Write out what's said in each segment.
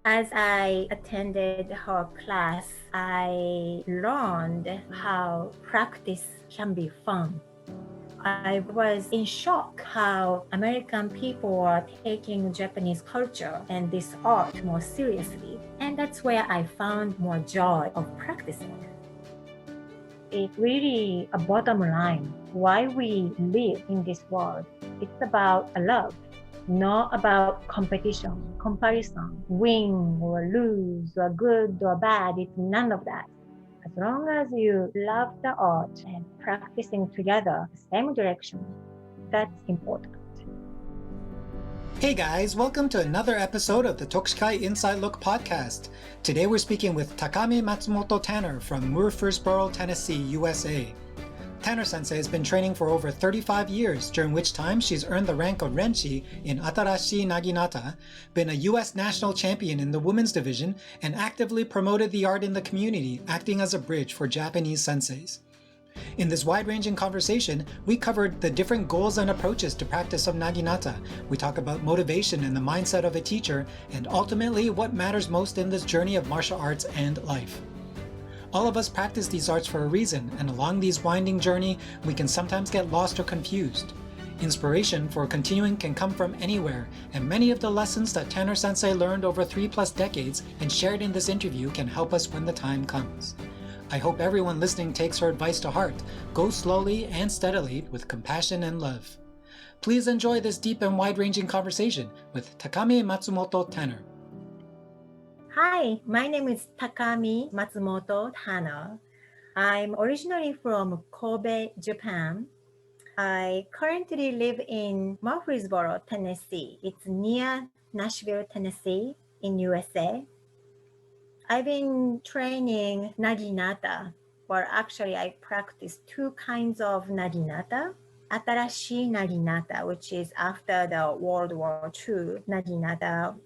As I attended her class, I learned how practice can be fun. I was in shock how American people are taking Japanese culture and this art more seriously. And that's where I found more joy of practicing. It's really a bottom line why we live in this world. It's about a love, not about competition, comparison, win or lose or good or bad. It's none of that. As long as you love the art and practicing together the same direction, that's important. Hey guys, welcome to another episode of the Tokushikai Inside Look podcast. Today we're speaking with Takami Matsumoto Tanner from Murfreesboro, Tennessee, USA. Tanner Sensei has been training for over 35 years, during which time she's earned the rank of Renshi in Atarashii Naginata, been a US national champion in the women's division, and actively promoted the art in the community, acting as a bridge for Japanese senseis. In this wide-ranging conversation, we covered the different goals and approaches to practice of Naginata. We talk about motivation and the mindset of a teacher, and ultimately what matters most in this journey of martial arts and life. All of us practice these arts for a reason, and along these winding journey, we can sometimes get lost or confused. Inspiration for continuing can come from anywhere, and many of the lessons that Tanner Sensei learned over 3+ decades and shared in this interview can help us when the time comes. I hope everyone listening takes her advice to heart. Go slowly and steadily with compassion and love. Please enjoy this deep and wide-ranging conversation with Takami Matsumoto Tanner. Hi, my name is Takami Matsumoto Tanner. I'm originally from Kobe, Japan. I currently live in Murfreesboro, Tennessee. It's near Nashville, Tennessee in USA. I've been training Naginata, or actually I practice two kinds of Naginata. Atarashii Naginata, which is after the World War II Naginata,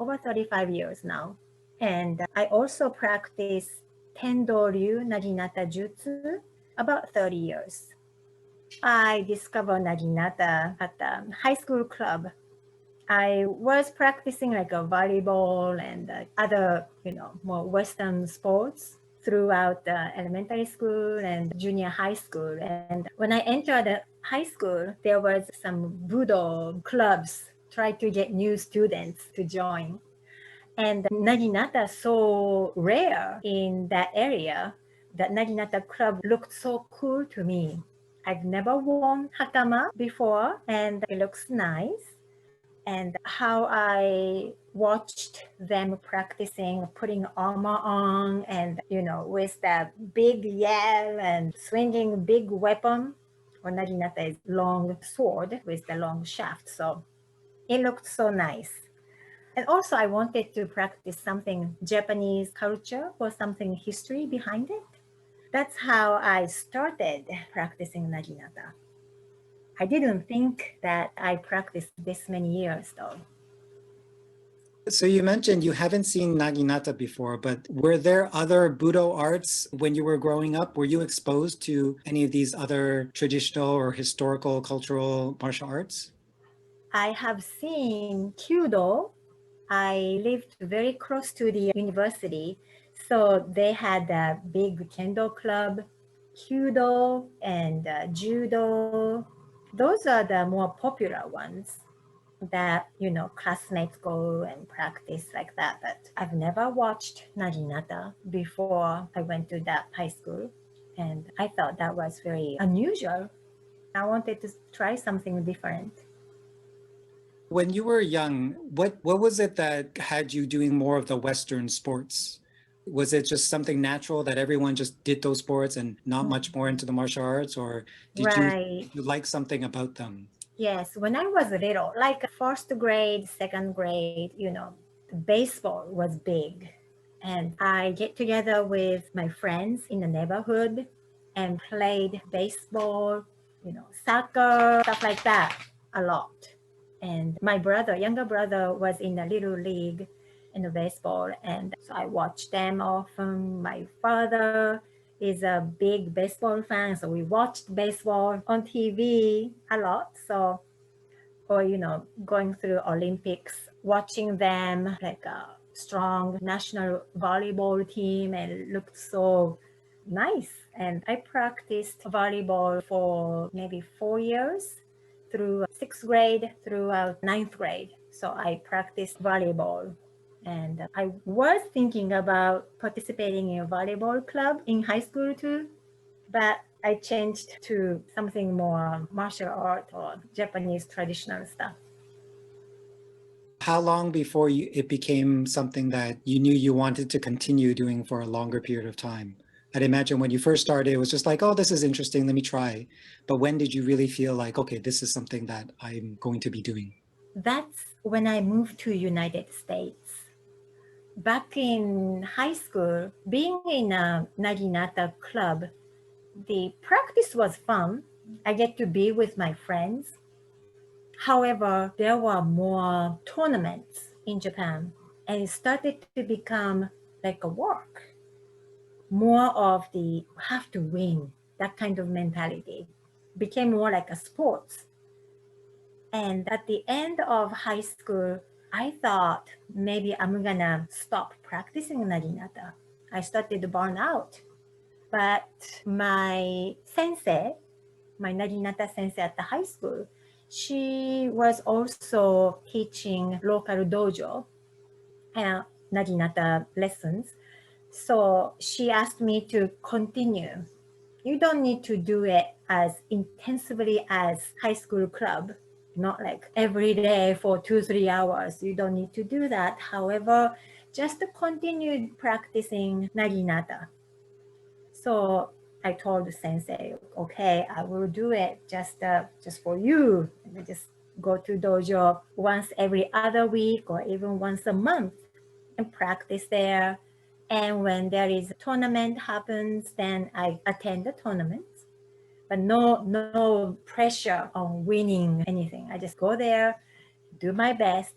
over 35 years now. And I also practice Tendo-ryu Naginata Jutsu, about 30 years. I discovered Naginata at the high school club. I was practicing like a volleyball and other, more Western sports throughout the elementary school and junior high school. And when I entered the high school, there was some Budo clubs try to get new students to join. And Naginata so rare in that area that Naginata club looked so cool to me. I've never worn hakama before and it looks nice. And how I watched them practicing, putting armor on and, with that big yell and swinging big weapon. Or Naginata is long sword with the long shaft. So it looked so nice. And also I wanted to practice something Japanese culture or something history behind it. That's how I started practicing Naginata. I didn't think that I practiced this many years though. So you mentioned you haven't seen Naginata before, but were there other Budo arts when you were growing up? Were you exposed to any of these other traditional or historical cultural martial arts? I have seen Kyudo. I lived very close to the university, so they had a big kendo club, Kyudo and Judo. Those are the more popular ones that, classmates go and practice like that. But I've never watched Naginata before I went to that high school. And I thought that was very unusual. I wanted to try something different. When you were young, what was it that had you doing more of the Western sports? Was it just something natural that everyone just did those sports and not much more into the martial arts, or Right. did you like something about them? Yes, when I was little, like first grade, second grade, baseball was big. And I get together with my friends in the neighborhood and played baseball, soccer, stuff like that a lot. And my younger brother was in a little league in the baseball. And so I watched them often. My father is a big baseball fan. So we watched baseball on TV a lot. Or, going through Olympics, watching them like strong national volleyball team and looked so nice. And I practiced volleyball for maybe 4 years through sixth grade throughout ninth grade. So I practiced volleyball. And I was thinking about participating in a volleyball club in high school too, but I changed to something more martial art or Japanese traditional stuff. How long before it became something that you knew you wanted to continue doing for a longer period of time? I'd imagine when you first started, it was just like, oh, this is interesting, let me try. But when did you really feel like, okay, this is something that I'm going to be doing? That's when I moved to United States. Back in high school, being in a Naginata club, the practice was fun. I get to be with my friends. However, there were more tournaments in Japan, and it started to become like a work, more of the have to win, that kind of mentality. Became more like a sports. And at the end of high school, I thought maybe I'm gonna stop practicing Naginata. I started to burn out. But my sensei, my Naginata sensei at the high school, she was also teaching local dojo and Naginata lessons. So she asked me to continue. You don't need to do it as intensively as high school club, not like every day for 2-3 hours. You don't need to do that. However, just to continue practicing Naginata. So I told the sensei, okay, I will do it just for you. And I just go to dojo once every other week or even once a month and practice there. And when there is a tournament happens, then I attend the tournaments. But no pressure on winning anything. I just go there, do my best,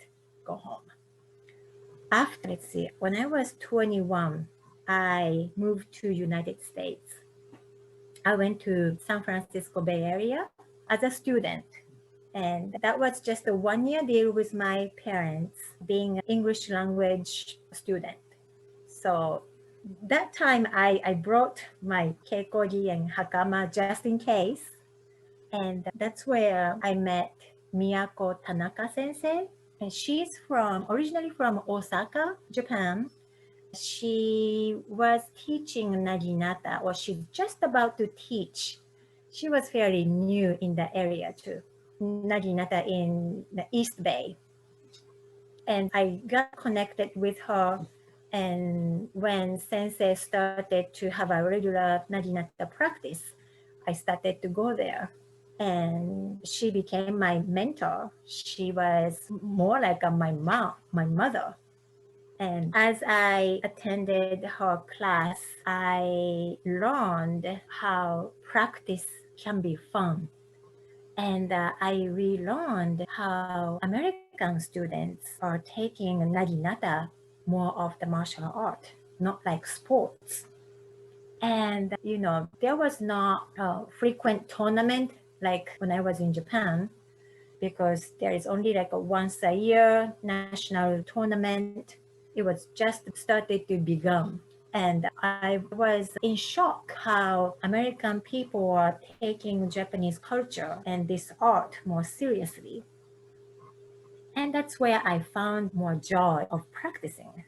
go home. After, let's see, when I was 21, I moved to United States. I went to San Francisco Bay Area as a student. And that was just a 1-year deal with my parents being an English language student. So that time I brought my keikogi and hakama just in case. And that's where I met Miyako Tanaka Sensei. And she's originally from Osaka, Japan. She was teaching Naginata, or she's just about to teach. She was fairly new in the area too, Naginata in the East Bay. And I got connected with her. And when Sensei started to have a regular Naginata practice, I started to go there. And she became my mentor. She was more like my mom, my mother. And as I attended her class, I learned how practice can be fun. And I relearned how American students are taking Naginata more of the martial art, not like sports. And, there was not a frequent tournament like when I was in Japan, because there is only like a once a year national tournament. It was just started to begin. And I was in shock how American people are taking Japanese culture and this art more seriously. And that's where I found more joy of practicing.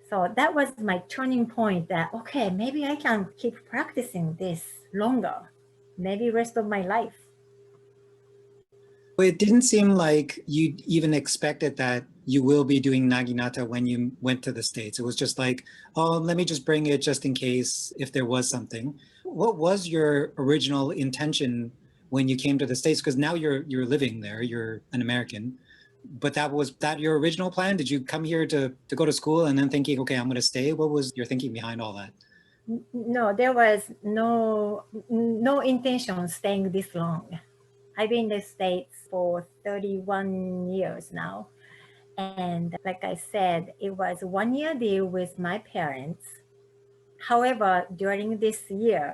So that was my turning point that, okay, maybe I can keep practicing this longer, maybe rest of my life. It didn't seem like you even expected that you will be doing Naginata when you went to the States. It was just like, oh, let me just bring it just in case if there was something. What was your original intention when you came to the States? Because now you're living there, you're an American. But was that your original plan? Did you come here to go to school and then thinking, okay, I'm going to stay? What was your thinking behind all that? No, there was no intention staying this long. I've been in the States for 31 years now. And like I said, it was 1-year deal with my parents. However, during this year,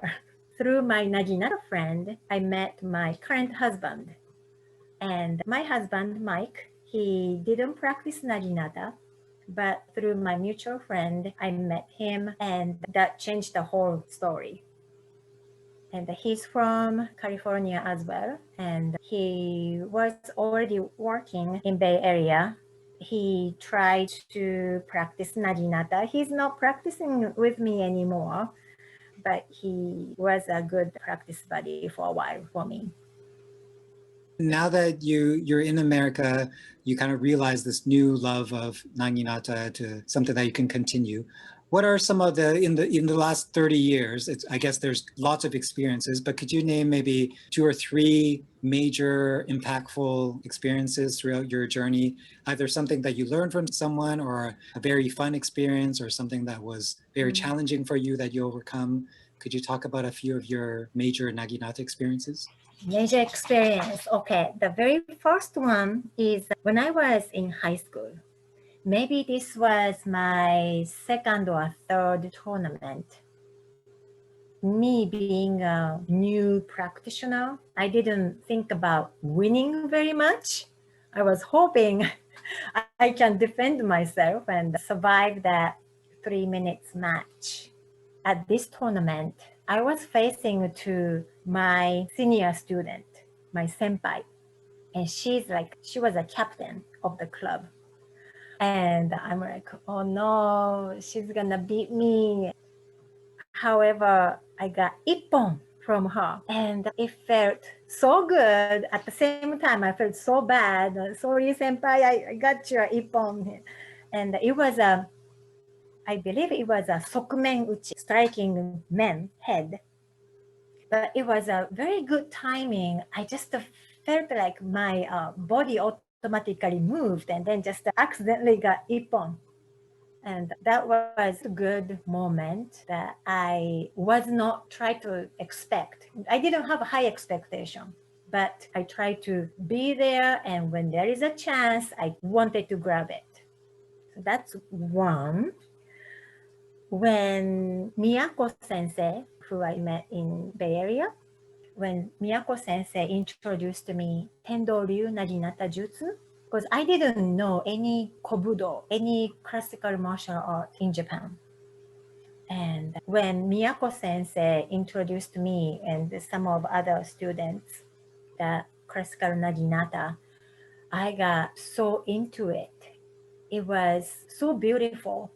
through my Naginata friend, I met my current husband. And my husband, Mike, he didn't practice Naginata, But through my mutual friend, I met him, and that changed the whole story. And he's from California as well, and he was already working in Bay Area. He tried to practice Naginata. He's not practicing with me anymore, but he was a good practice buddy for a while for me. Now that you're in America, you kind of realize this new love of Naginata to something that you can continue. What are some of the in the last 30 years? I guess there's lots of experiences, but could you name maybe two or three major impactful experiences throughout your journey? Either something that you learned from someone, or a very fun experience, or something that was very challenging for you that you overcome. Could you talk about a few of your major Naginata experiences? Major experience. Okay, the very first one is when I was in high school. Maybe this was my second or third tournament. Me being a new practitioner, I didn't think about winning very much. I was hoping I can defend myself and survive that 3 minutes match. At this tournament, I was facing to my senior student, my senpai, and she was a captain of the club. And I'm like, oh no, she's gonna beat me. However, I got ippon from her, and it felt so good. At the same time, I felt so bad. Sorry, senpai, I got your ippon. And it was I believe it was a sokumen uchi, striking men head. But it was a very good timing. I just felt like my body automatically moved and then just accidentally got ippon. And that was a good moment that I was not trying to expect. I didn't have a high expectation, but I tried to be there. And when there is a chance, I wanted to grab it. So that's one. When Miyako Sensei, who I met in Bay Area, when Miyako Sensei introduced me Tendo Ryu Naginata Jutsu, because I didn't know any kobudo, any classical martial art in Japan. And when Miyako Sensei introduced me and some of other students the classical Naginata, I got so into it. It was so beautiful,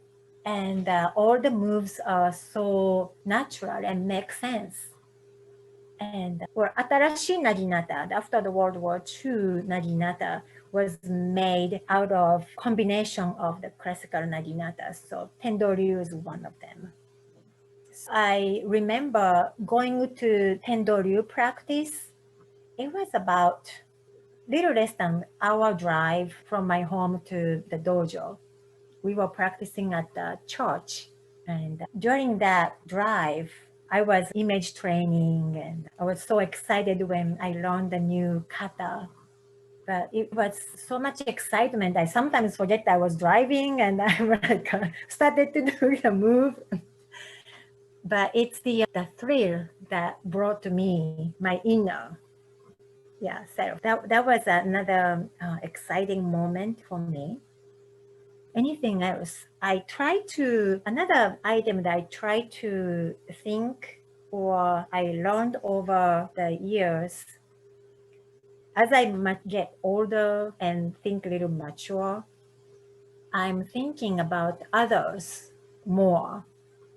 and all the moves are so natural and make sense. And for Atarashii Naginata, after the World War II, Naginata was made out of combination of the classical Naginata. So Tendo Ryu is one of them. So I remember going to Tendo Ryu practice. It was about little less than hour drive from my home to the dojo. We were practicing at the church. And during that drive, I was image training and I was so excited when I learned the new kata. But it was so much excitement. I sometimes forget I was driving and I like started to do the move. But it's the thrill that brought to me my inner self. That was another exciting moment for me. Anything else? Another item that I try to think or I learned over the years as I get older and think a little mature, I'm thinking about others more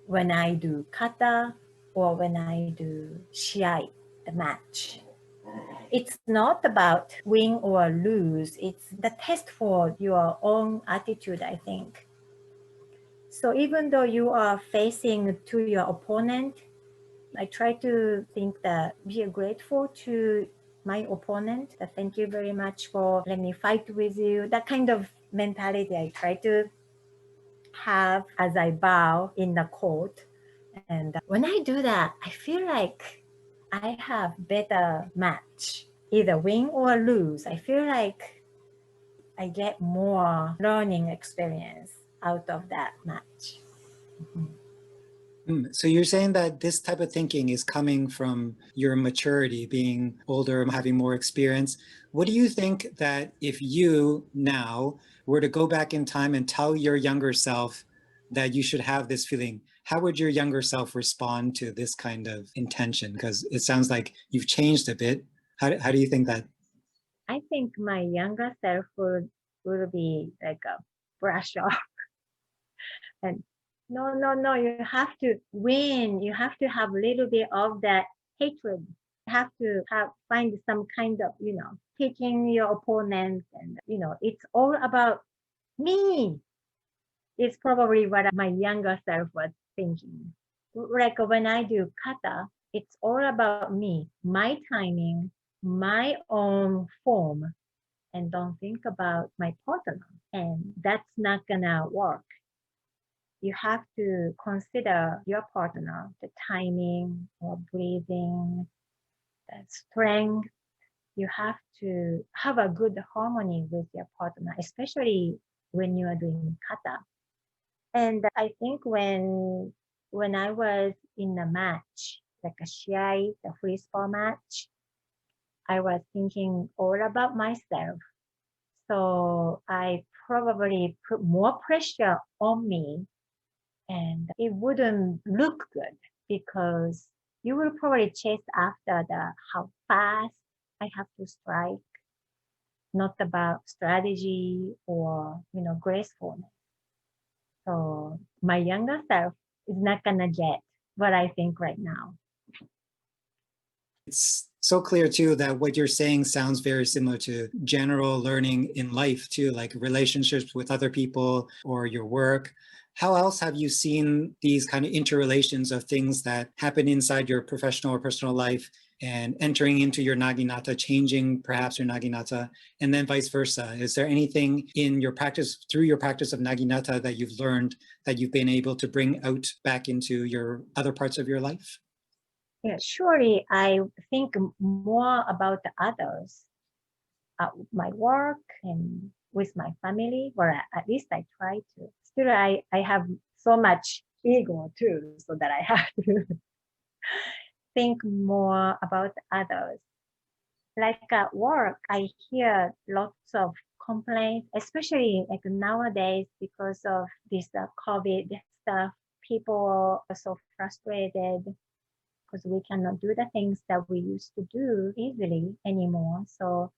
when I do kata or when I do shiai, the match. It's not about win or lose. It's the test for your own attitude, I think. So even though you are facing to your opponent, I try to think that be grateful to my opponent. That thank you very much for letting me fight with you. That kind of mentality I try to have as I bow in the court. And when I do that, I feel like I have better match, either win or lose. I feel like I get more learning experience out of that match. Mhm. So you're saying that this type of thinking is coming from your maturity, being older, having more experience. What do you think that if you now were to go back in time and tell your younger self that you should have this feeling, how would your younger self respond to this kind of intention? Because it sounds like you've changed a bit. How do you think that? I think my younger self would be like a brush off and no, no, no, you have to win. You have to have a little bit of that hatred. You have to find some kind of, teaching your opponents and, it's all about me. It's probably what my younger self was thinking. Like when I do kata, it's all about me, my timing, my own form, and don't think about my partner. And that's not gonna work. You have to consider your partner, the timing or breathing, the strength. You have to have a good harmony with your partner, especially when you are doing kata. And I think when I was in a match, like a shiai, the free sport match, I was thinking all about myself. So I probably put more pressure on me and it wouldn't look good because you will probably chase after the how fast I have to strike, not about strategy or gracefulness. So my younger self is not gonna get what I think right now. It's so clear too that what you're saying sounds very similar to general learning in life too, like relationships with other people or your work. How else have you seen these kind of interrelations of things that happen inside your professional or personal life and entering into your naginata, changing perhaps your naginata, and then vice versa? Is there anything in your practice, through your practice of naginata, that you've learned that you've been able to bring out back into your other parts of your life? Yeah, surely I think more about the others, my work and with my family, or at least I try to. Still, I have so much ego too, so that I have to think more about others. Like at work, I hear lots of complaints, especially like nowadays because of this COVID stuff. People are so frustrated because we cannot do the things that we used to do easily anymore. So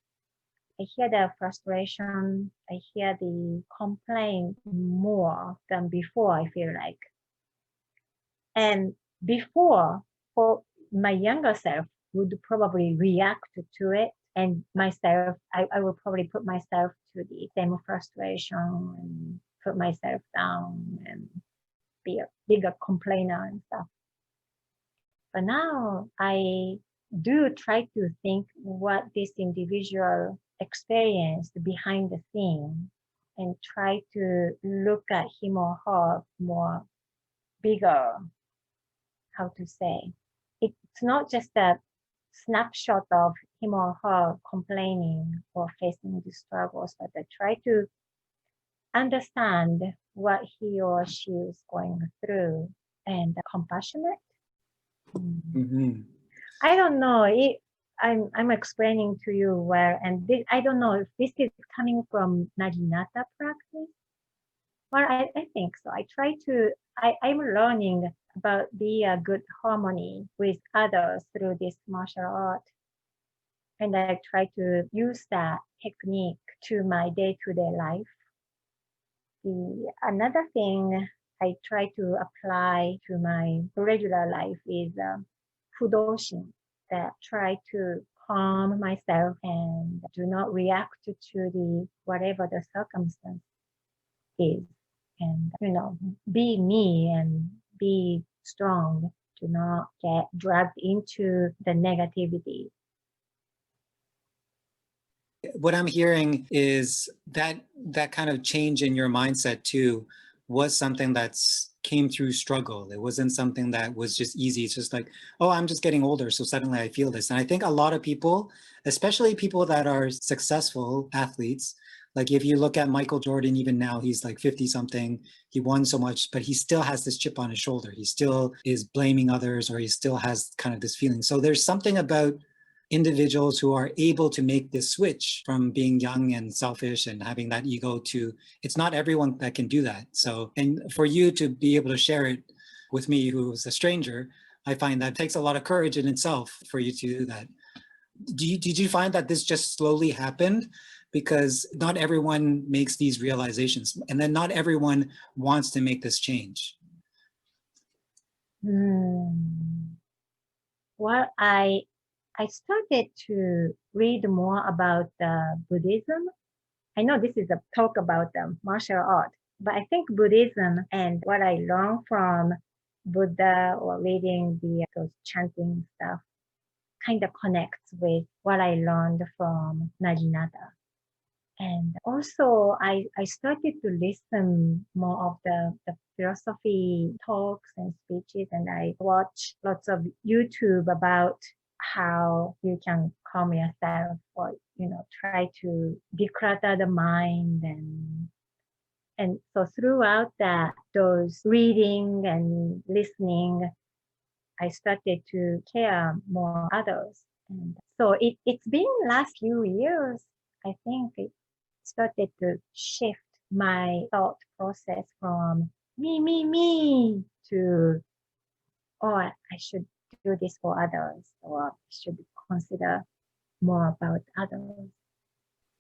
I hear the frustration, I hear the complaint more than before, I feel like. And before, for my younger self would probably react to it. And myself, I would probably put myself to the same frustration and put myself down and be a bigger complainer and stuff. But now I do try to think what this individual experienced behind the scene and try to look at him or her more bigger, how to say. It's not just a snapshot of him or her complaining or facing the struggles, but I try to understand what he or she is going through and compassionate. Mm-hmm. I don't know. I'm explaining to you where, and I don't know if this is coming from Naginata practice. Well, I think so. I'm learning about the good harmony with others through this martial art. And I try to use that technique to my day-to-day life. Another thing I try to apply to my regular life is fudoshin, that try to calm myself and do not react to the whatever the circumstance is, and be me and be strong. Do not get dragged into the negativity. What I'm hearing is that that kind of change in your mindset too was something that's came through struggle. It wasn't something that was just easy. It's just like, oh, I'm just getting older, so suddenly I feel this. And I think a lot of people, especially people that are successful athletes, Like if you look at Michael Jordan, even now, he's like 50 something, he won so much, but he still has this chip on his shoulder. He still is blaming others, or he still has kind of this feeling. So there's something about individuals who are able to make this switch from being young and selfish and having that ego to, it's not everyone that can do that. So, and for you to be able to share it with me, who's a stranger, I find that takes a lot of courage in itself for you to do that. Did you find that this just slowly happened? Because not everyone makes these realizations, and then not everyone wants to make this change. Well, I started to read more about Buddhism. I know this is a talk about martial art, but I think Buddhism and what I learned from Buddha or reading those chanting stuff kind of connects with what I learned from Naginata. And also, I started to listen more of the philosophy talks and speeches, and I watch lots of YouTube about how you can calm yourself or, try to declutter the mind. And so throughout those reading and listening, I started to care more others. And so it's been last few years, I think it started to shift my thought process from me to, oh, I should do this for others, or I should consider more about others.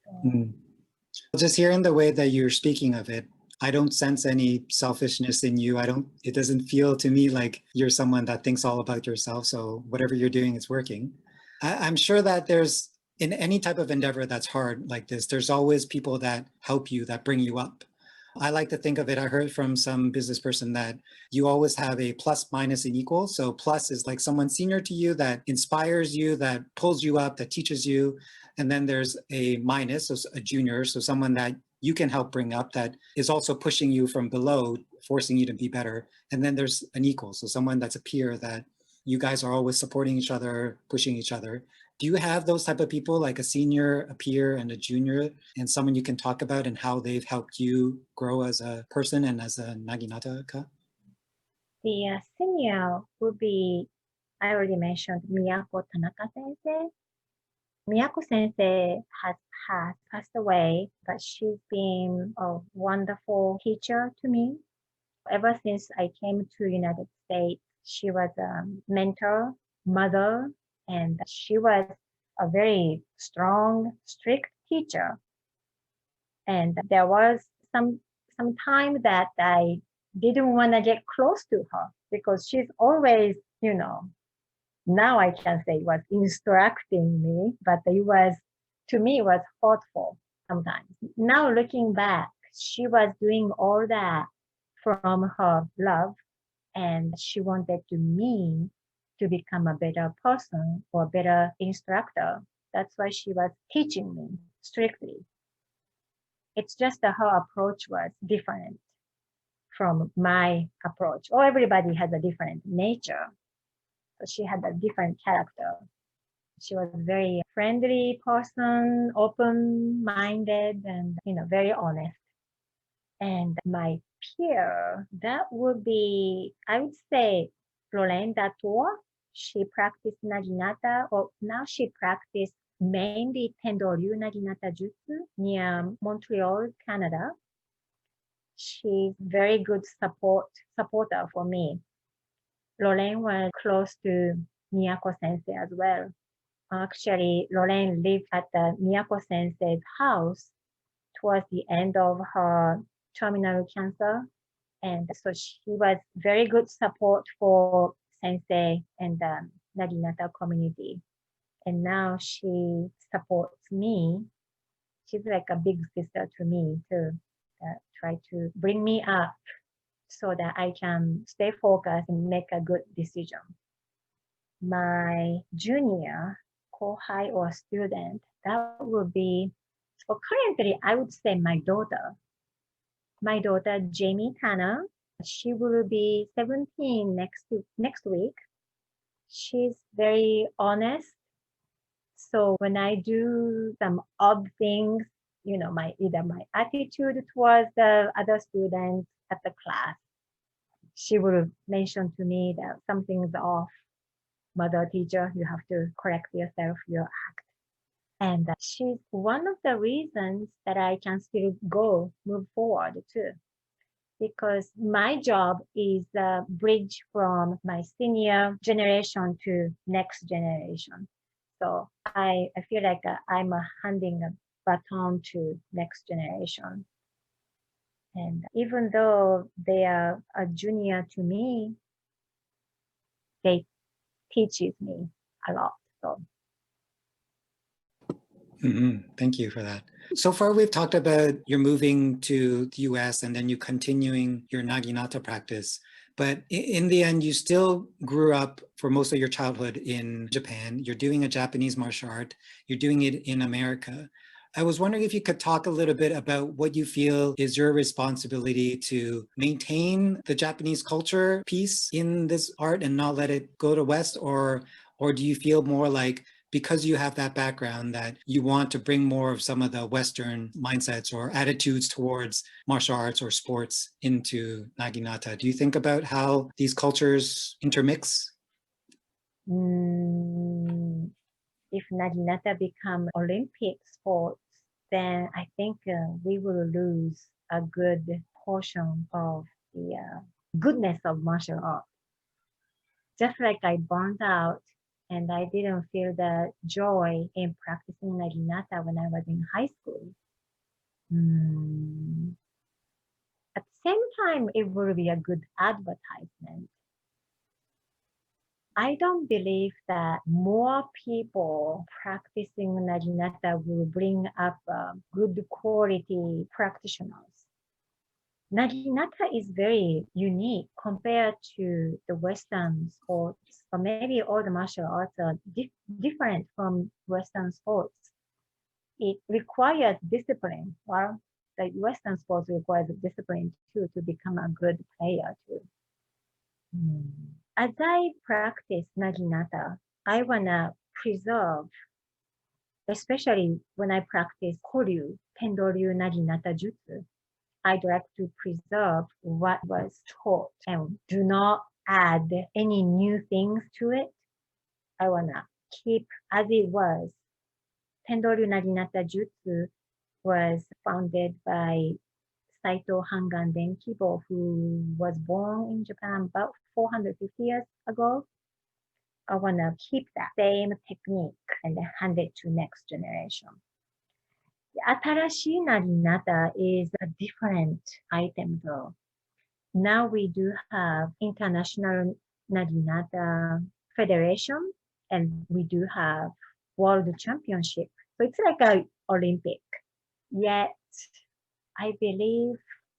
So, Just hearing the way that you're speaking of it, I don't sense any selfishness in you. It doesn't feel to me like you're someone that thinks all about yourself. So whatever you're doing is working. I'm sure that there's, in any type of endeavor that's hard like this, there's always people that help you, that bring you up. I like to think of it, I heard from some business person that you always have a plus, minus, and equal. So plus is like someone senior to you that inspires you, that pulls you up, that teaches you. And then there's a minus, so a junior, so someone that you can help bring up that is also pushing you from below, forcing you to be better. And then there's an equal, so someone that's a peer that you guys are always supporting each other, pushing each other. Do you have those type of people, like a senior, a peer, and a junior, and someone you can talk about and how they've helped you grow as a person and as a Naginata-ka? the senior would be, I already mentioned Miyako Tanaka Sensei. Miyako Sensei has passed away, but she's been a wonderful teacher to me. Ever since I came to United States, she was a mentor, mother, and she was a very strong, strict teacher. And there was some time that I didn't want to get close to her because she's always, now I can say was instructing me, but to me, it was hurtful sometimes. Now looking back, she was doing all that from her love, and she wanted me to become a better person or a better instructor. That's why she was teaching me strictly. It's just that her approach was different from my approach. Oh, everybody has a different nature. So she had a different character. She was a very friendly person, open-minded, and very honest. And my peer, that would be, I would say, Lorraine Datour. She practiced Naginata, or now she practiced mainly Tendo-ryu Naginata Jutsu near Montreal, Canada. She's very good supporter for me. Lorraine was close to Miyako Sensei as well. Actually, Lorraine lived at the Miyako Sensei's house towards the end of her terminal cancer. And so she was very good support for Sensei and the Naginata community. And now she supports me. She's like a big sister to me to try to bring me up so that I can stay focused and make a good decision. My junior, kohai or student, that would be, well, currently I would say my daughter. My daughter, Jamie Tanner, she will be 17 next week. She's very honest. So when I do some odd things, my either my attitude towards the other students at the class. She would mention to me that something's off. Mother teacher, you have to correct yourself, your act. And she's one of the reasons that I can still move forward too. Because my job is a bridge from my senior generation to next generation. So I feel like I'm handing a baton to next generation. And even though they are a junior to me, they teaches me a lot. So Thank you for that. So far, we've talked about you're moving to the US and then you continuing your Naginata practice. But in the end, you still grew up for most of your childhood in Japan. You're doing a Japanese martial art. You're doing it in America. I was wondering if you could talk a little bit about what you feel is your responsibility to maintain the Japanese culture piece in this art and not let it go to West, or do you feel more like because you have that background that you want to bring more of some of the Western mindsets or attitudes towards martial arts or sports into Naginata? Do you think about how these cultures intermix? If Naginata become Olympic sports, then I think we will lose a good portion of the goodness of martial art. Just like I burned out and I didn't feel the joy in practicing Naginata when I was in high school. At the same time, it will be a good advertisement. I don't believe that more people practicing Naginata will bring up good quality practitioners. Naginata is very unique compared to the Western sports, or maybe all the martial arts are different from Western sports. It requires discipline. Well, the Western sports requires discipline too to become a good player too. As I practice Naginata, I wanna preserve, especially when I practice Koryu, Tendo-ryu Naginata Jutsu. I'd like to preserve what was taught and do not add any new things to it. I wanna keep as it was. Tendo-ryu Naginata Jutsu was founded by Saito Hangan Denkibo, who was born in Japan about 450 years ago. I want to keep that same technique and hand it to next generation. The Atarashii Naginata is a different item though. Now we do have International Naginata Federation and we do have World Championship. So it's like an Olympic. Yet I believe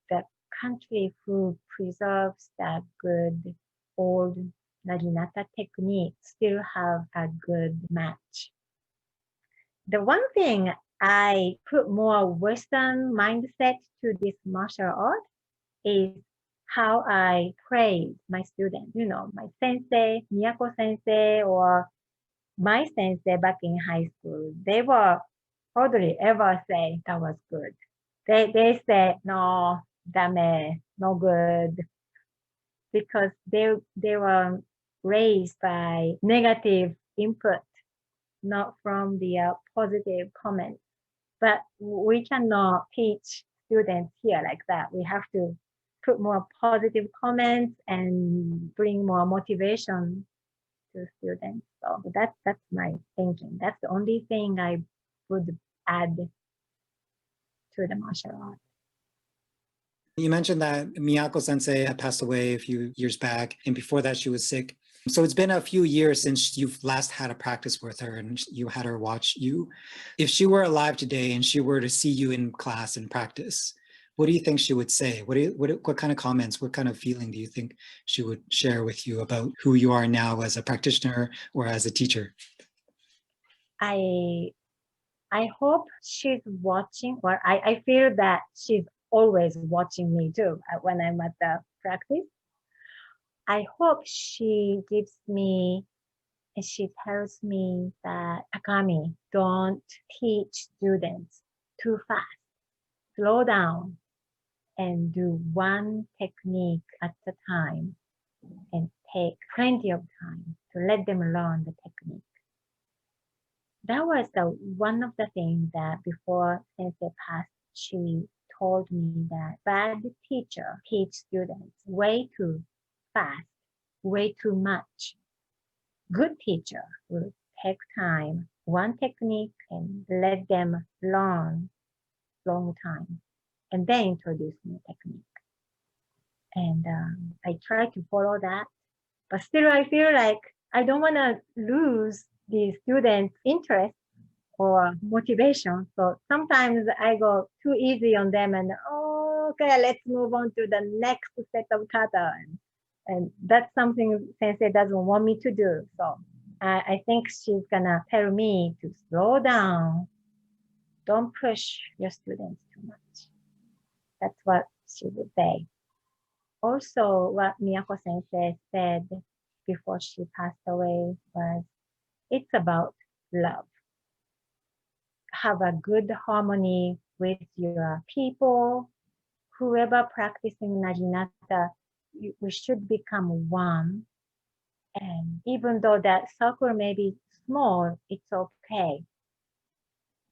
the country who preserves that good old Naginata technique still have a good match. The one thing I put more Western mindset to this martial art is how I praise my students. My sensei, Miyako Sensei, or my sensei back in high school, they were hardly ever say that was good. They said, no, dame, no good, because they were raised by negative input, not from the positive comments. But we cannot teach students here like that. We have to put more positive comments and bring more motivation to students. So that's my thinking. That's the only thing I would add to the martial art. You mentioned that Miyako Sensei had passed away a few years back, and before that she was sick. So it's been a few years since you've last had a practice with her and you had her watch you. If she were alive today and she were to see you in class and practice, what do you think she would say? What kind of comments, what kind of feeling do you think she would share with you about who you are now as a practitioner or as a teacher? I hope she's watching, or I feel that she's always watching me too when I'm at the practice. I hope she tells me that, Takami, don't teach students too fast. Slow down and do one technique at a time and take plenty of time to let them learn the technique. That was one of the things that before Sensei passed, she told me that bad teacher teach students way too fast, way too much. Good teacher will take time, one technique, and let them learn long time, and then introduce new technique. And I try to follow that, but still I feel like I don't want to lose the students' interest or motivation. So sometimes I go too easy on them and, oh, okay, let's move on to the next set of kata. And that's something Sensei doesn't want me to do. So I think she's gonna tell me to slow down. Don't push your students too much. That's what she would say. Also, what Miyako Sensei said before she passed away was, it's about love. Have a good harmony with your people. Whoever practicing Naginata, we should become one. And even though that circle may be small, it's okay.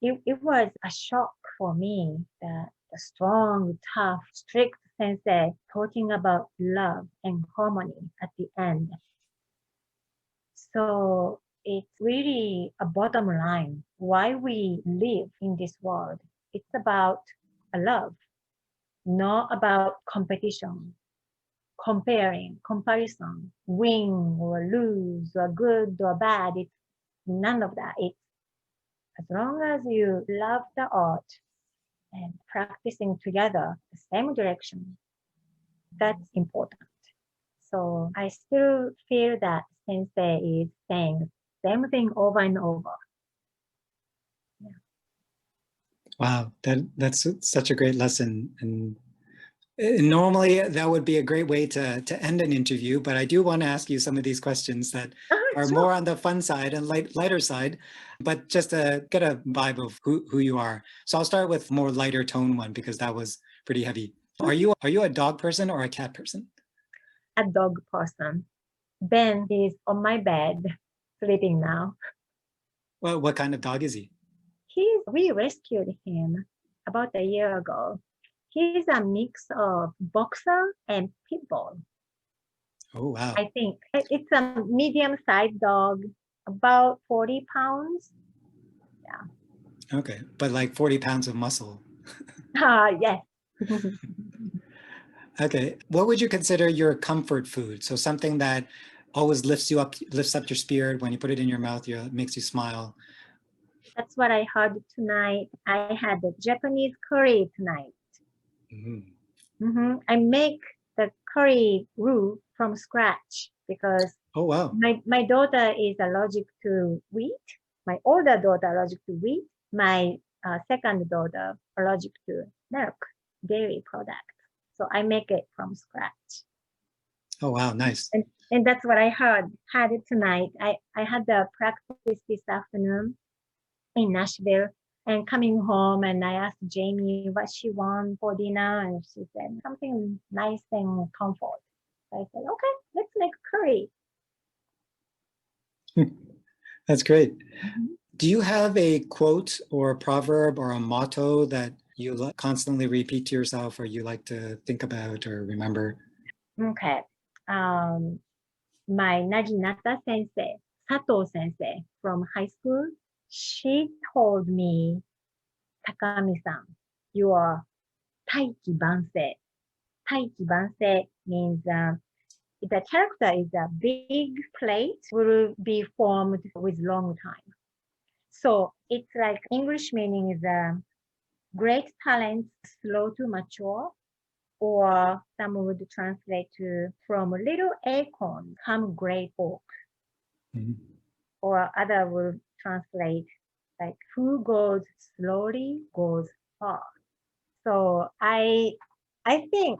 It was a shock for me that the strong, tough, strict sensei talking about love and harmony at the end. So it's really a bottom line why we live in this world. It's about a love, not about competition, comparing, comparison, win or lose or good or bad. It's none of that. It's as long as you love the art and practicing together the same direction, that's important. So I still feel that Sensei is saying the same thing over and over. Yeah. Wow, that's such a great lesson. And normally that would be a great way to end an interview, but I do want to ask you some of these questions that are Sure. more on the fun side and lighter side, but just to get a vibe of who you are. So I'll start with more lighter tone one because that was pretty heavy. Are you a dog person or a cat person? A dog person. Ben is on my bed, sleeping now. Well, what kind of dog is he? We rescued him about a year ago. He's a mix of boxer and pit bull. Oh, wow. I think it's a medium-sized dog, about 40 pounds. Yeah. Okay, but like 40 pounds of muscle. Yes. Okay, what would you consider your comfort food? So something that always lifts up your spirit when you put it in your mouth, it makes you smile. That's what I had tonight. I had the Japanese curry tonight. I make the curry roux from scratch because Oh, wow. my daughter is allergic to wheat. My older daughter allergic to wheat. My second daughter allergic to milk, dairy products. So I make it from scratch. Oh, wow, nice. And that's what I had it tonight. I had the practice this afternoon in Nashville and coming home and I asked Jamie what she want for dinner and she said something nice and comfort. So I said, okay, let's make curry. That's great. Do you have a quote or a proverb or a motto that you constantly repeat to yourself or you like to think about or remember? Okay. My Naginata sensei, Sato sensei from high school, she told me, Takami-san, you are Taiki Bansei. Taiki Bansei means the character is a big plate will be formed with long time. So it's like English meaning is great talent, slow to mature, or some would translate to from little acorn come great oak. Or other would translate like who goes slowly goes far. So I think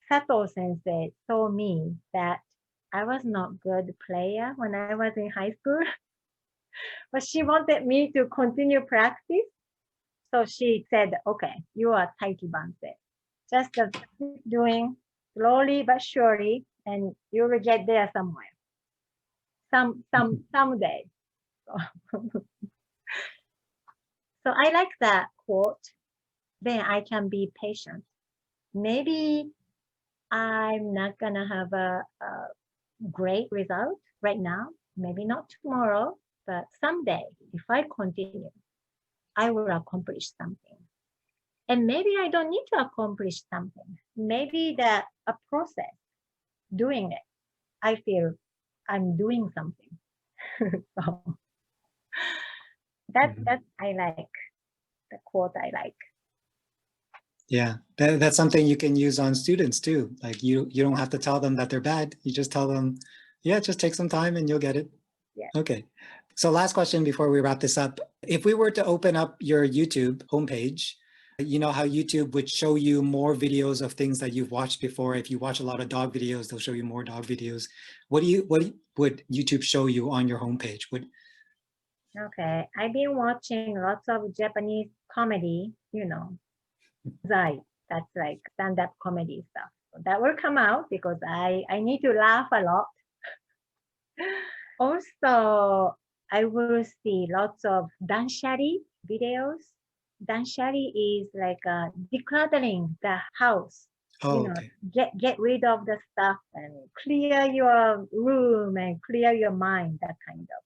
Sato sensei told me that I was not good player when I was in high school, but she wanted me to continue practice. So she said, okay, you are Taiki Banse. Just keep doing slowly but surely, and you will get there somewhere. Someday. So I like that quote. Then I can be patient. Maybe I'm not gonna have a great result right now. Maybe not tomorrow, but someday, if I continue, I will accomplish something. And maybe I don't need to accomplish something. Maybe a process doing it, I feel I'm doing something. So that I like the quote I like. Yeah, that's something you can use on students too. Like you don't have to tell them that they're bad. You just tell them, yeah, just take some time and you'll get it. Yeah. Okay. So last question before we wrap this up. If we were to open up your YouTube homepage, you know how YouTube would show you more videos of things that you've watched before. If you watch a lot of dog videos, they'll show you more dog videos. What would YouTube show you on your homepage? Okay, I've been watching lots of Japanese comedy, Zai, that's like stand-up comedy stuff. So that will come out because I need to laugh a lot. Also, I will see lots of danshari videos. Danshari is like decluttering the house. Oh, okay. Get rid of the stuff and clear your room and clear your mind, that kind of.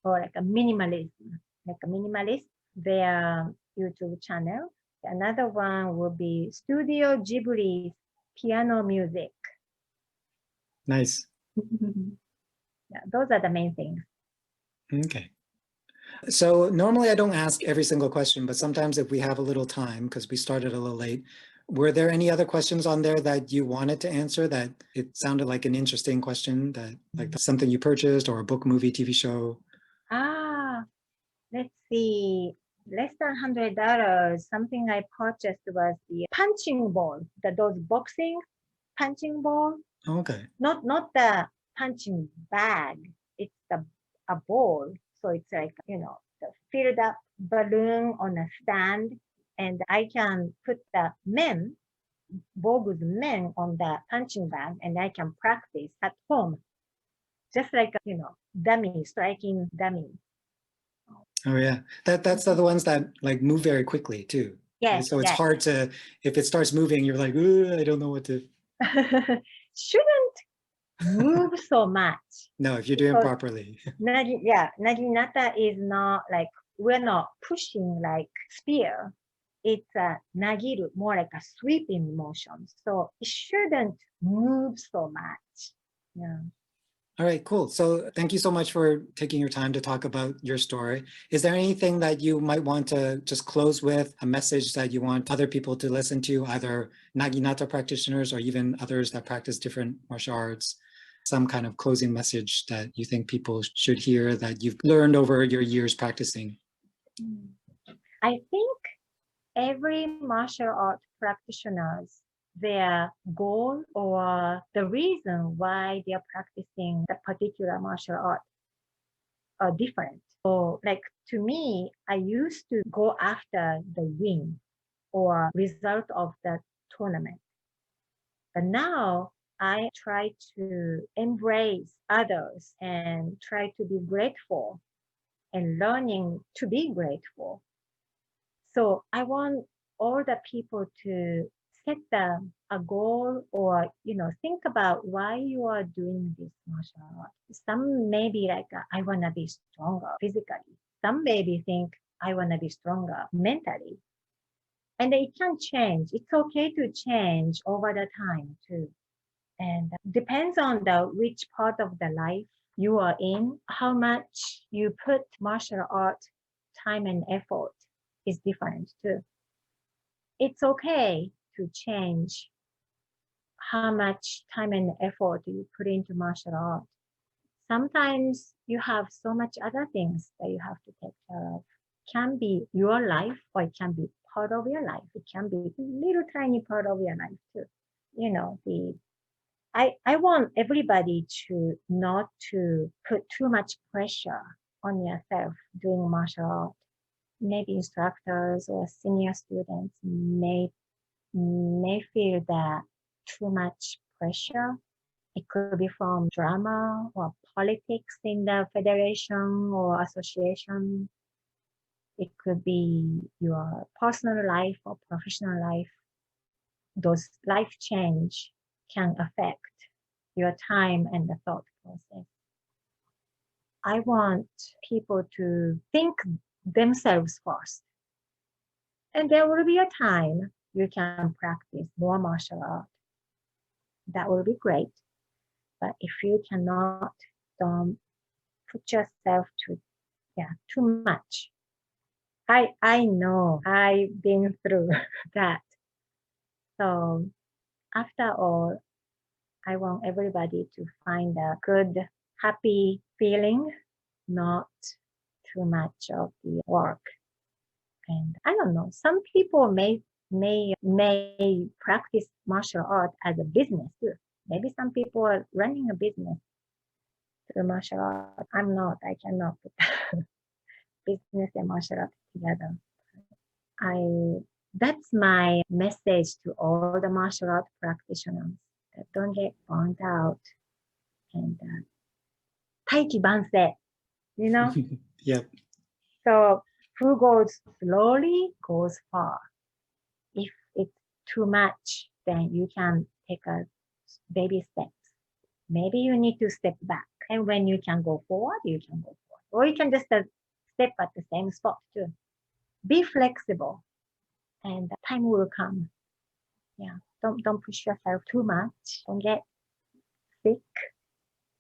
Or like a minimalist, their YouTube channel. Another one will be Studio Ghibli's piano music. Nice. Yeah, those are the main things. Okay. So normally I don't ask every single question, but sometimes if we have a little time, because we started a little late, were there any other questions on there that you wanted to answer that it sounded like an interesting question, that like something you purchased or a book, movie, TV show? Let's see. Less than $100. Something I purchased was the punching ball, those boxing punching ball. Okay. Not the punching bag. It's a ball. So it's like, the filled up balloon on a stand. And I can put the Bogu's men on the punching bag and I can practice at home. Just like, dummy, striking dummy. Oh yeah. That's the ones that like move very quickly too. Yes. So it's hard to, if it starts moving, you're like, I don't know what to. Shouldn't move so much. No, if you're doing properly. Naginata is not like, we're not pushing like spear. It's a nagiru, more like a sweeping motion. So it shouldn't move so much. Yeah. All right, cool. So thank you so much for taking your time to talk about your story. Is there anything that you might want to just close with, a message that you want other people to listen to, either Naginata practitioners or even others that practice different martial arts? Some kind of closing message that you think people should hear that you've learned over your years practicing? I think every martial art practitioners, their goal or the reason why they are practicing the particular martial art are different. So like to me, I used to go after the win or result of the tournament. But now I try to embrace others and try to be grateful and learning to be grateful. So I want all the people to set a goal or, think about why you are doing this martial art. Some may be like, I want to be stronger physically. Some maybe think, I want to be stronger mentally. And it can change. It's okay to change over the time too. And depends on which part of the life you are in, how much you put martial art time and effort is different too. It's okay to change how much time and effort you put into martial art. Sometimes you have so much other things that you have to take care of. It can be your life or it can be part of your life. It can be a little tiny part of your life too. I want everybody to not to put too much pressure on yourself doing martial art. maybe instructors or senior students may feel that too much pressure. It could be from drama or politics in the federation or association. It could be your personal life or professional life. Those life change can affect your time and the thought process. I want people to think themselves first. And there will be a time you can practice more martial art. That will be great. But if you cannot, don't put yourself too much. I know I've been through that. So after all, I want everybody to find a good, happy feeling, not too much of the work. And I don't know, some people may practice martial art as a business too. Maybe some people are running a business through martial art. I'm not. I cannot put business and martial art together. That's my message to all the martial art practitioners. Don't get burned out and taiki banse, you know? Yep. So who goes slowly goes far. If it's too much, then you can take a baby steps. Maybe you need to step back. And when you can go forward, you can go forward. Or you can just step at the same spot too. Be flexible and time will come. Yeah. Don't push yourself too much. Don't get sick.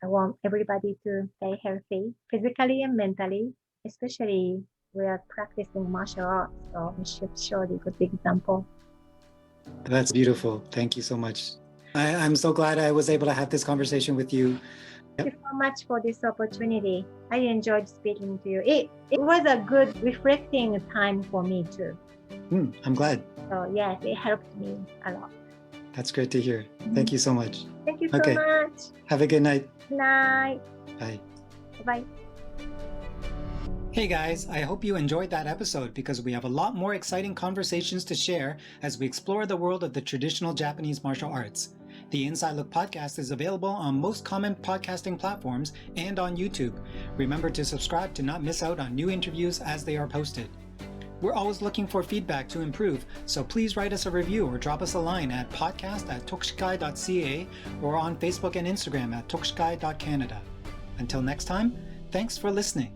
I want everybody to stay healthy physically and mentally, especially we are practicing martial arts, so we should show the good example. That's beautiful. Thank you so much. I'm so glad I was able to have this conversation with you. Thank you so much for this opportunity. I enjoyed speaking to you. It was a good reflecting time for me too. I'm glad. So yes, it helped me a lot. That's great to hear. Thank you so much. Thank you so much. Have a good night. Good night. Bye. Bye. Hey guys, I hope you enjoyed that episode because we have a lot more exciting conversations to share as we explore the world of the traditional Japanese martial arts. The Inside Look podcast is available on most common podcasting platforms and on YouTube. Remember to subscribe to not miss out on new interviews as they are posted. We're always looking for feedback to improve, so please write us a review or drop us a line at podcast@tokushikai.ca or on Facebook and Instagram at tokushikai.canada. Until next time, thanks for listening.